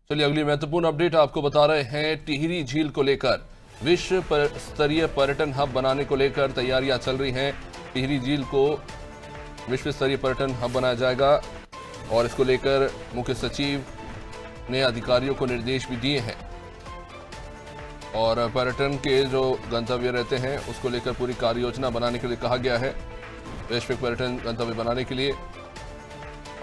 चलिए अगली महत्वपूर्ण अपडेट आपको बता रहे हैं। टिहरी झील को लेकर विश्व स्तरीय पर्यटन हब बनाने को लेकर तैयारियां चल रही हैं। टिहरी झील को विश्व स्तरीय पर्यटन हब बनाया जाएगा और इसको लेकर मुख्य सचिव ने अधिकारियों को निर्देश भी दिए हैं और पर्यटन के जो गंतव्य रहते हैं उसको लेकर पूरी कार्य योजना बनाने के लिए कहा गया है। वैश्विक पर्यटन गंतव्य बनाने के लिए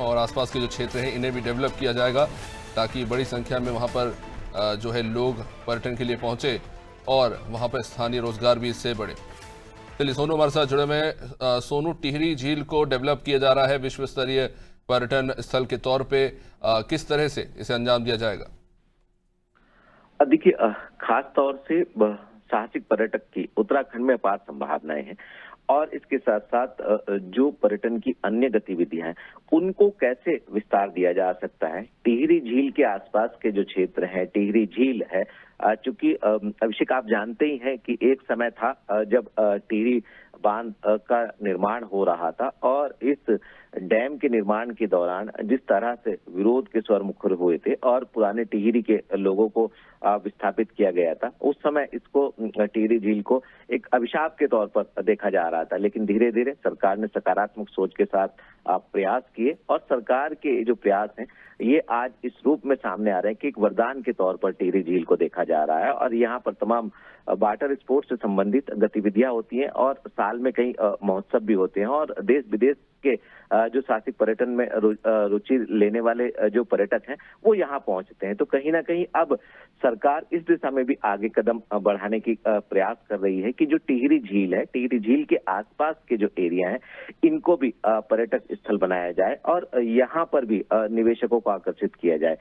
और आसपास के जो क्षेत्र हैं इन्हें भी डेवलप किया जाएगा ताकि बड़ी संख्या में वहां पर जो है लोग पर्यटन के लिए पहुंचे और वहां पर स्थानीय रोजगार भी इससे बढ़े। चलिए सोनू हमारे साथ जुड़े में। सोनू, टिहरी झील को डेवलप किया जा रहा है विश्व स्तरीय पर्यटन स्थल के तौर पे, किस तरह से इसे अंजाम दिया जाएगा? देखिए, खास तौर से साहसिक पर्यटक की उत्तराखंड में अपार संभावनाएं हैं और इसके साथ साथ जो पर्यटन की अन्य गतिविधियां हैं उनको कैसे विस्तार दिया जा सकता है। टिहरी झील के आसपास के जो क्षेत्र हैं, टिहरी झील है, चूंकि अभिषेक आप जानते ही हैं कि एक समय था जब टिहरी बांध का निर्माण हो रहा था और इस डैम के निर्माण के दौरान जिस तरह से विरोध के स्वर मुखर हुए थे और पुराने टिहरी के लोगों को विस्थापित किया गया था, उस समय इसको टिहरी झील को एक अभिशाप के तौर पर देखा जा रहा था। लेकिन धीरे धीरे सरकार ने सकारात्मक सोच के साथ प्रयास किए और सरकार के जो प्रयास हैं ये आज इस रूप में सामने आ रहे हैं कि एक वरदान के तौर पर टिहरी झील को देखा जा रहा है और यहाँ पर तमाम वाटर स्पोर्ट्स से संबंधित गतिविधियां होती हैं और साल में कई महोत्सव भी होते हैं और देश विदेश के जो साहसिक पर्यटन में रुचि लेने वाले जो पर्यटक हैं वो यहाँ पहुंचते हैं। तो कहीं ना कहीं अब सरकार इस दिशा में भी आगे कदम बढ़ाने की प्रयास कर रही है कि जो टिहरी झील है, टिहरी झील के आसपास के जो एरिया हैं इनको भी पर्यटक स्थल बनाया जाए और यहाँ पर भी निवेशकों को आकर्षित किया जाए।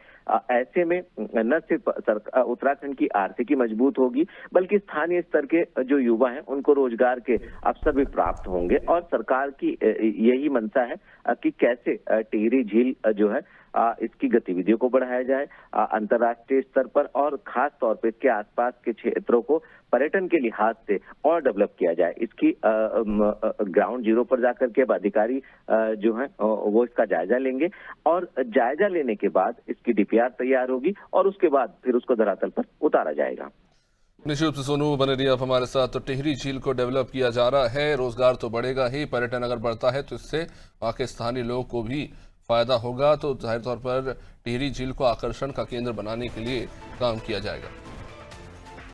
ऐसे में न सिर्फ उत्तराखंड की आर्थिकी मजबूत होगी बल्कि स्थानीय स्तर के जो युवा हैं उनको रोजगार के अवसर भी प्राप्त होंगे और सरकार की यही मंशा है कि कैसे टिहरी झील जो है इसकी गतिविधियों को बढ़ाया जाए अंतर्राष्ट्रीय स्तर पर और खास तौर पर इसके आसपास के क्षेत्रों को पर्यटन के लिहाज से और डेवलप किया जाए। इसकी ग्राउंड जीरो पर जाकर के अब अधिकारी जो है वो इसका जायजा लेंगे और जायजा लेने के बाद इसकी डीपीआर तैयार होगी और उसके बाद फिर उसको धरातल पर उतारा जाएगा। निश्चित रूप से सोनू बने रहिए आप हमारे साथ। तो टिहरी झील को डेवलप किया जा रहा है, रोजगार तो बढ़ेगा ही, पर्यटन अगर बढ़ता है तो इससे वहाँ के स्थानीय लोगों को भी फायदा होगा। तो जाहिर तौर पर टिहरी झील को आकर्षण का केंद्र बनाने के लिए काम किया जाएगा।